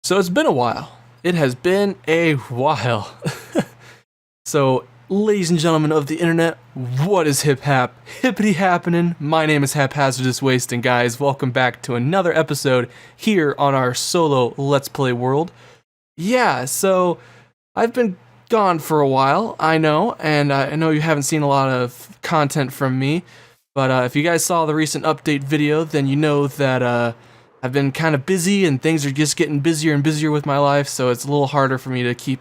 So it's been a while. It has been a while. So, ladies and gentlemen of the internet, what is hippity happening? My name is Haphazardous Waste, and guys, welcome back to another episode here on our solo Let's Play world. Yeah, so I've been gone for a while, I know, and I know you haven't seen a lot of content from me, but if you guys saw the recent update video, then you know that I've been kind of busy and things are just getting busier and busier with my life, so it's a little harder for me to keep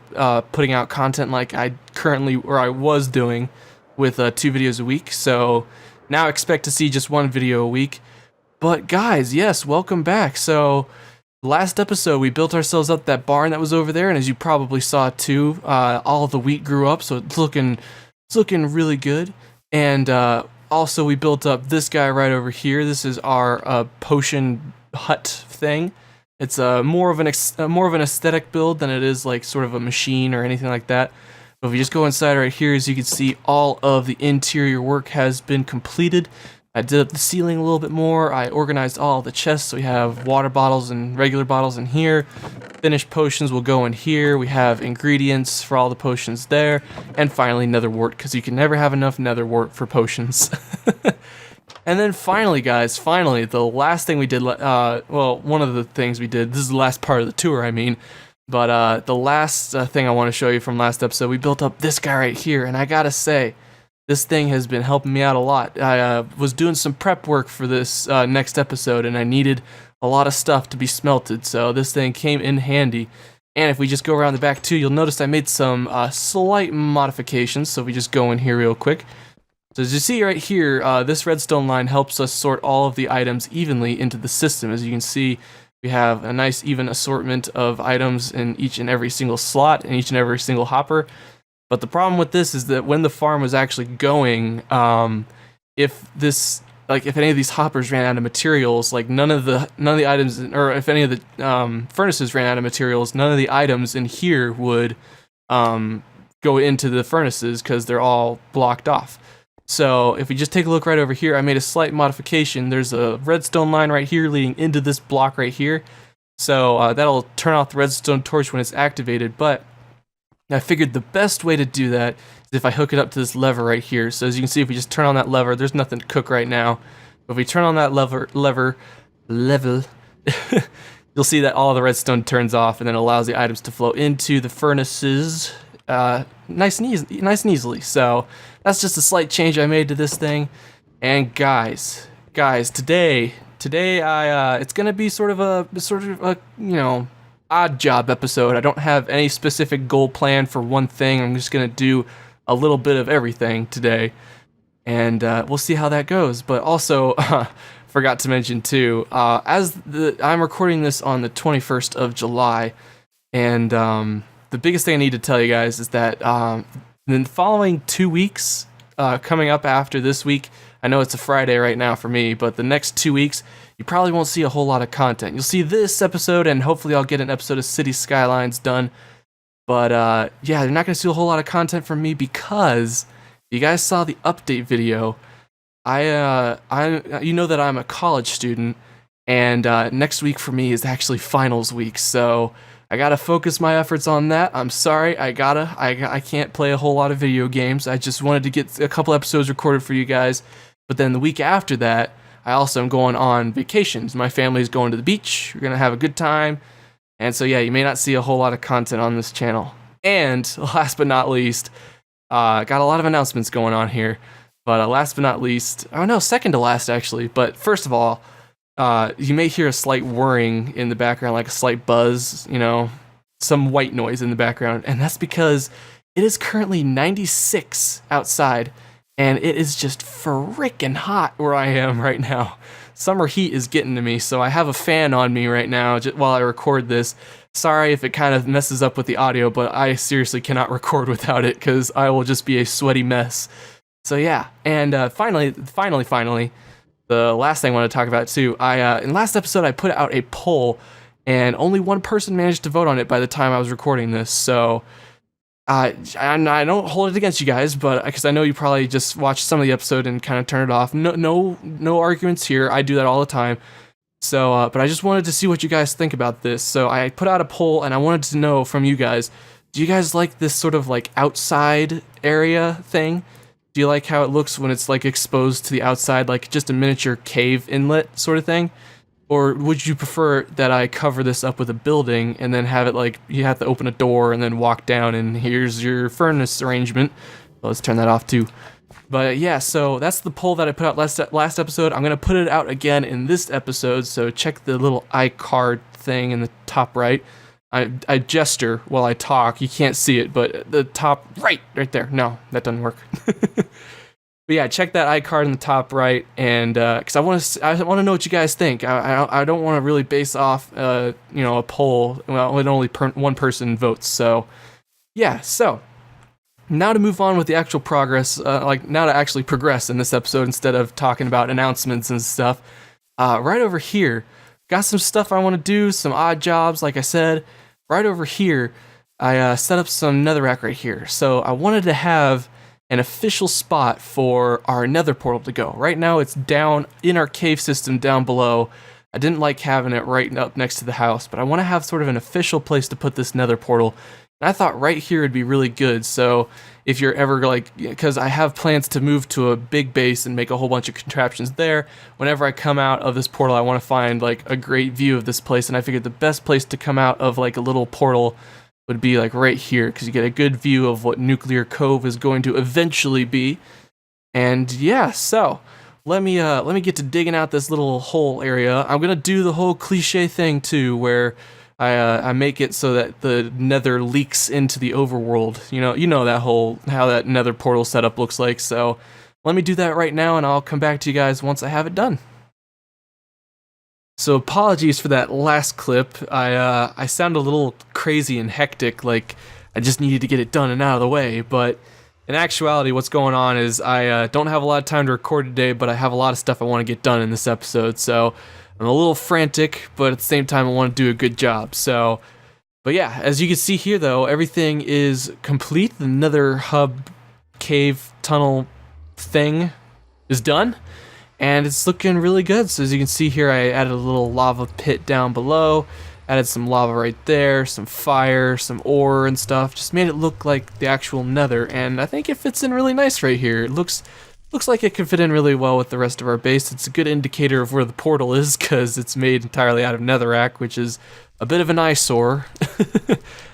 putting out content like I was doing with 2 videos a week. So now expect to see just 1 video a week. But guys, yes, welcome back. So last episode we built ourselves up that barn that was over there, and as you probably saw too, all of the wheat grew up, so it's looking really good. And also we built up this guy right over here. This is our potion hut thing. It's more of an aesthetic build than it is like sort of a machine or anything like that. But if you just go inside right here, as you can see, all of the interior work has been completed. I did up the ceiling a little bit more. I organized all the chests, so we have water bottles and regular bottles in here. Finished potions will go in here. We have ingredients for all the potions there. And finally, nether wart, because you can never have enough nether wart for potions. And then finally, guys, the last thing we did, well, one of the things we did, this is the last part of the tour, I mean, but the last thing I want to show you from last episode, we built up this guy right here, and I gotta say, this thing has been helping me out a lot. I was doing some prep work for this next episode, and I needed a lot of stuff to be smelted, so this thing came in handy. And if we just go around the back too, you'll notice I made some slight modifications, so if we just go in here real quick. So as you see right here, this redstone line helps us sort all of the items evenly into the system. As you can see, we have a nice even assortment of items in each and every single slot, in each and every single hopper. But the problem with this is that when the farm was actually going, if any of these hoppers ran out of materials, like none of the items, or if any of the furnaces ran out of materials, none of the items in here would go into the furnaces because they're all blocked off. So if we just take a look right over here, I made a slight modification. There's a redstone line right here leading into this block right here. So that'll turn off the redstone torch when it's activated, but I figured the best way to do that is if I hook it up to this lever right here. So as you can see, if we just turn on that lever, there's nothing to cook right now. But if we turn on that lever, you'll see that all the redstone turns off, and then allows the items to flow into the furnaces nice and easily. So that's just a slight change I made to this thing. And guys, today it's gonna be sort of a you know, odd job episode. I don't have any specific goal plan for one thing. I'm just gonna do a little bit of everything today, and we'll see how that goes. But also, forgot to mention too, I'm recording this on the 21st of July, and the biggest thing I need to tell you guys is that in the following 2 weeks, coming up after this week, I know it's a Friday right now for me, but the next 2 weeks, you probably won't see a whole lot of content. You'll see this episode, and hopefully I'll get an episode of City Skylines done. But yeah, you're not going to see a whole lot of content from me because you guys saw the update video. You know that I'm a college student, and next week for me is actually finals week, so I gotta focus my efforts on that. I'm sorry, I can't play a whole lot of video games. I just wanted to get a couple episodes recorded for you guys. But then the week after that, I also am going on vacations. My family's going to the beach. We're gonna have a good time. And so yeah, you may not see a whole lot of content on this channel. And last but not least, got a lot of announcements going on here. But last but not least, oh no, second to last actually. But first of all, you may hear a slight whirring in the background, like a slight buzz, you know, some white noise in the background, and that's because it is currently 96 outside, and it is just frickin' hot where I am right now. Summer heat is getting to me, so I have a fan on me right now while I record this. Sorry if it kind of messes up with the audio, but I seriously cannot record without it, because I will just be a sweaty mess. So yeah, and finally, the last thing I want to talk about too, in last episode I put out a poll, and only one person managed to vote on it by the time I was recording this, so I don't hold it against you guys, but because I know you probably just watched some of the episode and kind of turn it off. No arguments here. I do that all the time. So, but I just wanted to see what you guys think about this. So I put out a poll, and I wanted to know from you guys, do you guys like this sort of like outside area thing? Do you like how it looks when it's like exposed to the outside, like just a miniature cave inlet sort of thing? Or would you prefer that I cover this up with a building and then have it like you have to open a door and then walk down and here's your furnace arrangement? Well, let's turn that off too. But yeah, so that's the poll that I put out last episode. I'm gonna put it out again in this episode, so check the little iCard thing in the top right. I gesture while I talk. You can't see it, but the top right there. No, that doesn't work. But yeah, check that iCard in the top right, and because I want to know what you guys think. I don't want to really base off a poll. Well, when only one person votes. So yeah, so now to move on with the actual progress, now to actually progress in this episode instead of talking about announcements and stuff. Right over here, got some stuff I want to do, some odd jobs, like I said. Right over here, I set up some netherrack right here. So I wanted to have an official spot for our nether portal to go. Right now it's down in our cave system down below. I didn't like having it right up next to the house, but I want to have sort of an official place to put this nether portal. And I thought right here would be really good. So if you're ever like, because I have plans to move to a big base and make a whole bunch of contraptions there. Whenever I come out of this portal, I want to find like a great view of this place. And I figured the best place to come out of like a little portal would be like right here, because you get a good view of what Nuclear Cove is going to eventually be. And yeah, so let me get to digging out this little hole area. I'm gonna do the whole cliche thing too, where I make it so that the nether leaks into the overworld. You know that whole how that nether portal setup looks like. So let me do that right now, and I'll come back to you guys once I have it done. So apologies for that last clip. I sound a little crazy and hectic, like I just needed to get it done and out of the way, but in actuality what's going on is I don't have a lot of time to record today, but I have a lot of stuff I want to get done in this episode, so I'm a little frantic, but at the same time I want to do a good job. So, but yeah, as you can see here though, everything is complete. The nether hub cave tunnel thing is done. And it's looking really good. So as you can see here, I added a little lava pit down below, added some lava right there, some fire, some ore and stuff. Just made it look like the actual nether, and I think it fits in really nice right here. It looks like it could fit in really well with the rest of our base. It's a good indicator of where the portal is, because it's made entirely out of netherrack, which is a bit of an eyesore,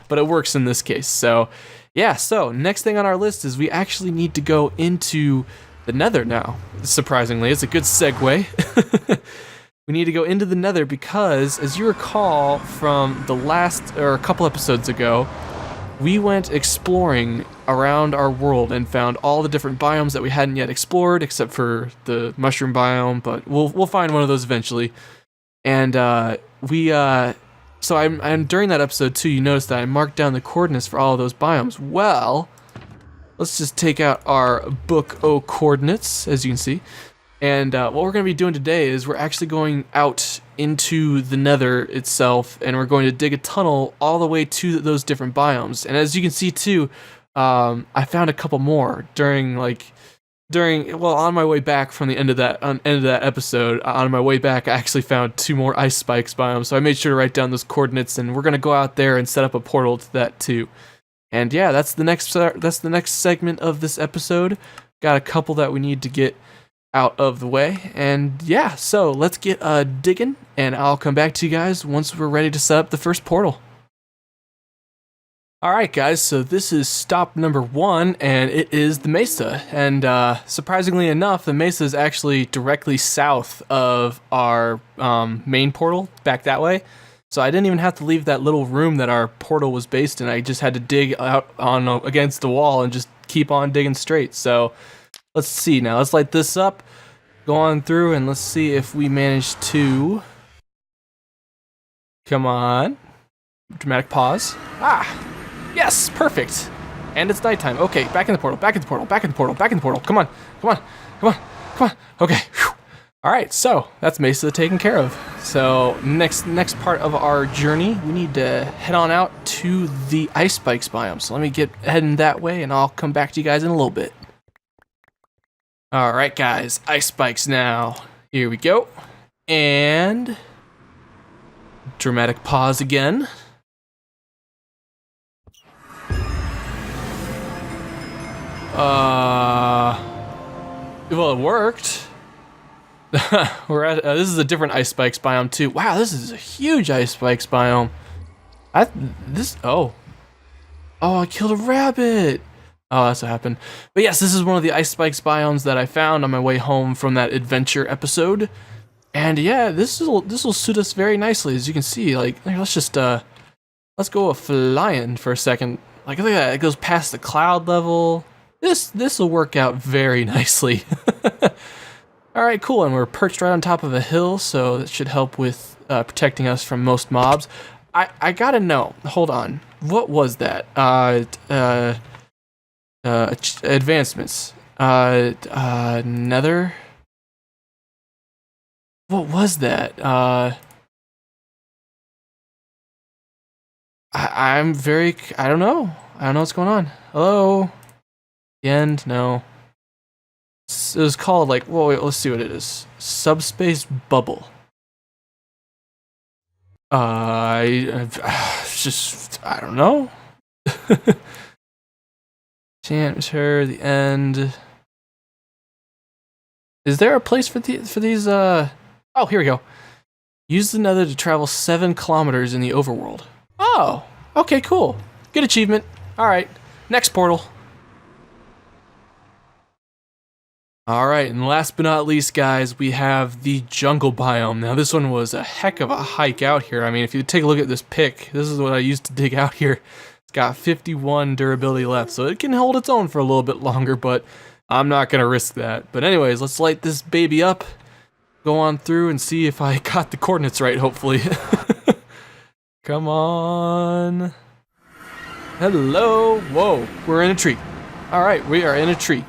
but it works in this case. So yeah, so next thing on our list is we actually need to go into the nether now. Surprisingly, it's a good segue. We need to go into the nether because, as you recall from the last, or a couple episodes ago, we went exploring around our world and found all the different biomes that we hadn't yet explored, except for the mushroom biome, but we'll find one of those eventually. And so I'm during that episode too, you noticed that I marked down the coordinates for all of those biomes. Well, let's just take out our book O coordinates, as you can see. And what we're going to be doing today is we're actually going out into the nether itself, and we're going to dig a tunnel all the way to those different biomes. And as you can see too, I found a couple more on my way back from the end of that episode. On my way back, I actually found 2 more ice spikes biomes, so I made sure to write down those coordinates, and we're going to go out there and set up a portal to that too. And yeah, that's the next segment of this episode. Got a couple that we need to get out of the way, and yeah, so let's get digging, and I'll come back to you guys once we're ready to set up the first portal. Alright guys, so this is stop number 1, and it is the mesa, and surprisingly enough, the mesa is actually directly south of our main portal, back that way. So I didn't even have to leave that little room that our portal was based in. I just had to dig out on against the wall and just keep on digging straight. So let's see now. Let's light this up, go on through, and let's see if we manage to... Come on. Dramatic pause. Ah! Yes! Perfect! And it's nighttime. Okay, back in the portal, back in the portal, back in the portal, back in the portal. Come on, come on, come on, come on. Okay. Whew. Alright, so that's Mesa taken care of. So next part of our journey, we need to head on out to the ice spikes biome. So let me get heading that way, and I'll come back to you guys in a little bit. Alright guys, ice spikes now. Here we go. And Dramatic pause again. Well, it worked. We're at this is a different ice spikes biome too. Wow, this is a huge ice spikes biome. Oh, I killed a rabbit. Oh, that's what happened. But yes, this is one of the ice spikes biomes that I found on my way home from that adventure episode. And yeah, this will suit us very nicely, as you can see. Like, let's just let's go flying for a second. Like, look at that, it goes past the cloud level. This will work out very nicely. All right, cool. And we're perched right on top of a hill, so that should help with protecting us from most mobs. I gotta know. Hold on. What was that? Advancements. Nether. What was that? I don't know. I don't know what's going on. Hello? The end? No. It was called, like, well, wait, let's see what it is. Subspace bubble. I don't know. Atmosphere, the end. Is there a place for these? Oh, here we go. Use the nether to travel 7 kilometers in the overworld. Oh, okay, cool. Good achievement. All right, next portal. All right, and last but not least, guys, we have the jungle biome. Now, this one was a heck of a hike out here. I mean, if you take a look at this pick, this is what I used to dig out here. It's got 51 durability left, so it can hold its own for a little bit longer, but I'm not going to risk that. But anyways, let's light this baby up, go on through, and see if I got the coordinates right, hopefully. Come on. Hello. Whoa, we're in a tree. All right, we are in a tree.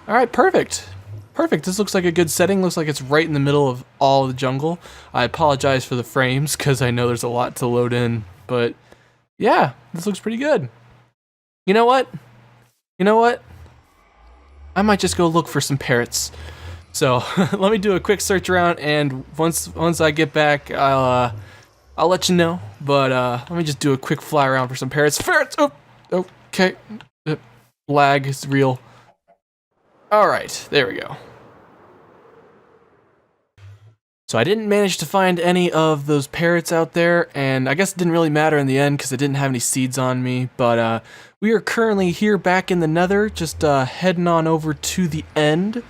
All right, perfect. Perfect. This looks like a good setting. Looks like it's right in the middle of all the jungle. I apologize for the frames because I know there's a lot to load in, but yeah, this looks pretty good. You know what? I might just go look for some parrots. So let me do a quick search around, and once I get back, I'll let you know. But let me just do a quick fly around for some parrots. Ferrets. Oh, okay. Lag is real. All right, there we go. So I didn't manage to find any of those parrots out there, and I guess it didn't really matter in the end because I didn't have any seeds on me, but we are currently here back in the nether, just heading on over to the end.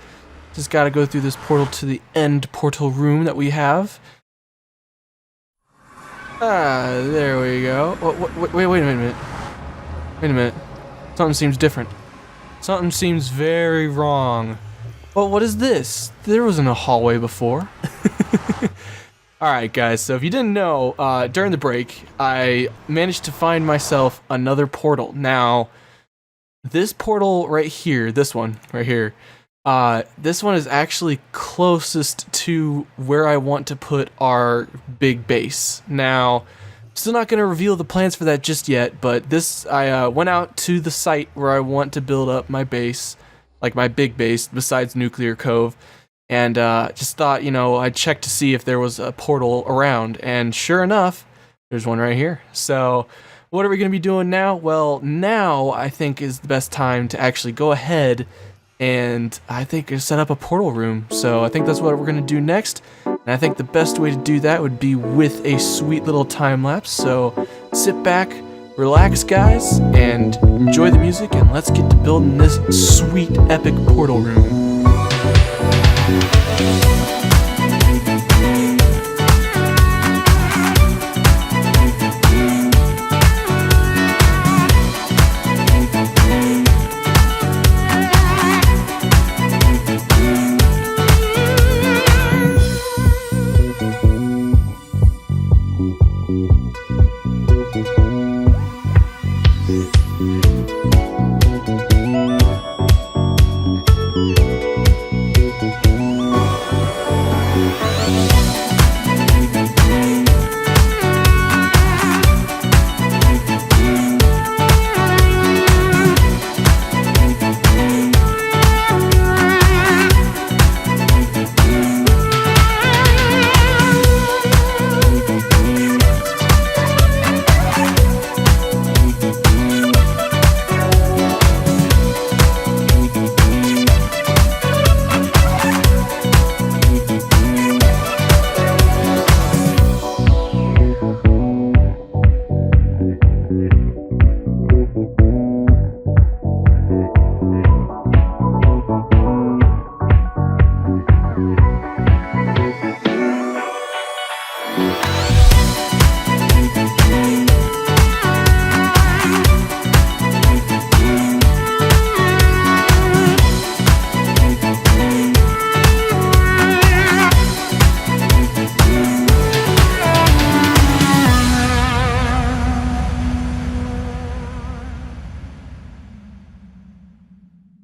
Just gotta go through this portal to the end portal room that we have. There we go. Wait a minute. Wait a minute. Something seems different. Something seems very wrong. Well, what is this? There wasn't a hallway before. Alright guys, so if you didn't know, during the break, I managed to find myself another portal. Now, this portal right here, this one right here, this one is actually closest to where I want to put our big base. Now, still not going to reveal the plans for that just yet, but I went out to the site where I want to build up my base, like my big base, besides Nuclear Cove, and just thought, I'd check to see if there was a portal around, and sure enough, there's one right here. So, what are we going to be doing now? Well, now I think is the best time to actually go ahead and I think set up a portal room. So I think that's what we're going to do next. And I think the best way to do that would be with a sweet little time lapse. So sit back, relax guys, and enjoy the music, and let's get to building this sweet epic portal room.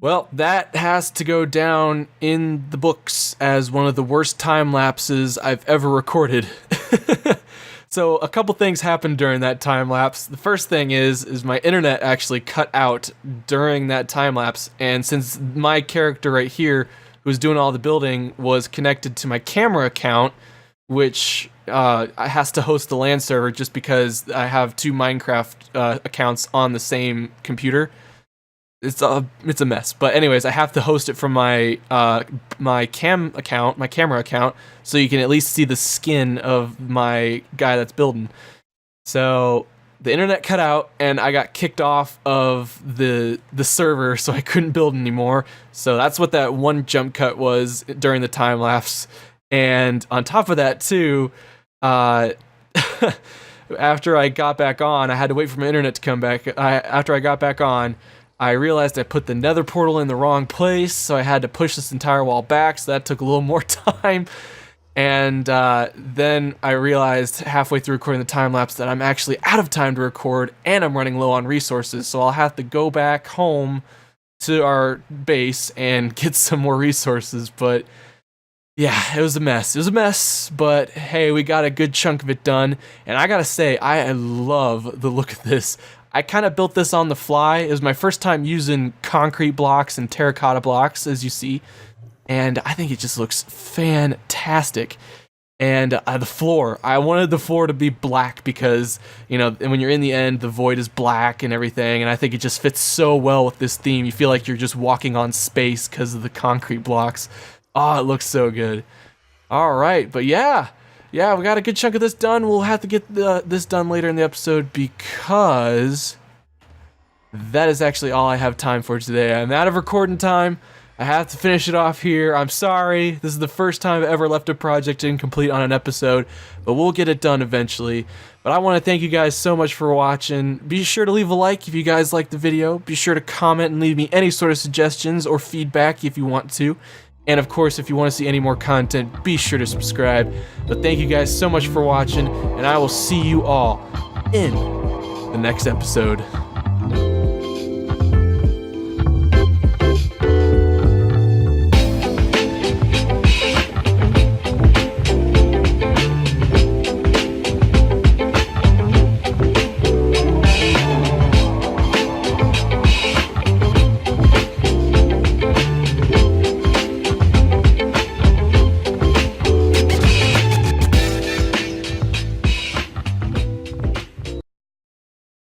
Well, that has to go down in the books as one of the worst time lapses I've ever recorded. So a couple things happened during that time lapse. The first thing is my internet actually cut out during that time lapse, and since my character right here, who's doing all the building, was connected to my camera account, which has to host the LAN server just because I have two Minecraft accounts on the same computer. It's a mess, but anyways, I have to host it from my my camera account, so you can at least see the skin of my guy that's building. So the internet cut out, and I got kicked off of the server, so I couldn't build anymore. So that's what that one jump cut was during the time lapse. And on top of that, too, after I got back on, I had to wait for my internet to come back. After I got back on, I realized I put the nether portal in the wrong place, so I had to push this entire wall back, so that took a little more time. And then I realized halfway through recording the time-lapse that I'm actually out of time to record, and I'm running low on resources, so I'll have to go back home to our base and get some more resources. But yeah, it was a mess. It was a mess, but hey, we got a good chunk of it done, and I gotta say, I love the look of this. I kind of built this on the fly. It was my first time using concrete blocks and terracotta blocks, as you see, and I think it just looks fantastic. And the floor, I wanted the floor to be black because, you know, when you're in the end, the void is black and everything, and I think it just fits so well with this theme. You feel like you're just walking on space because of the concrete blocks. Oh, it looks so good. All right, but yeah, we got a good chunk of this done. We'll have to get this done later in the episode because that is actually all I have time for today. I'm out of recording time. I have to finish it off here. I'm sorry. This is the first time I've ever left a project incomplete on an episode, but we'll get it done eventually. But I want to thank you guys so much for watching. Be sure to leave a like if you guys liked the video. Be sure to comment and leave me any sort of suggestions or feedback if you want to. And of course, if you want to see any more content, be sure to subscribe. But thank you guys so much for watching, and I will see you all in the next episode.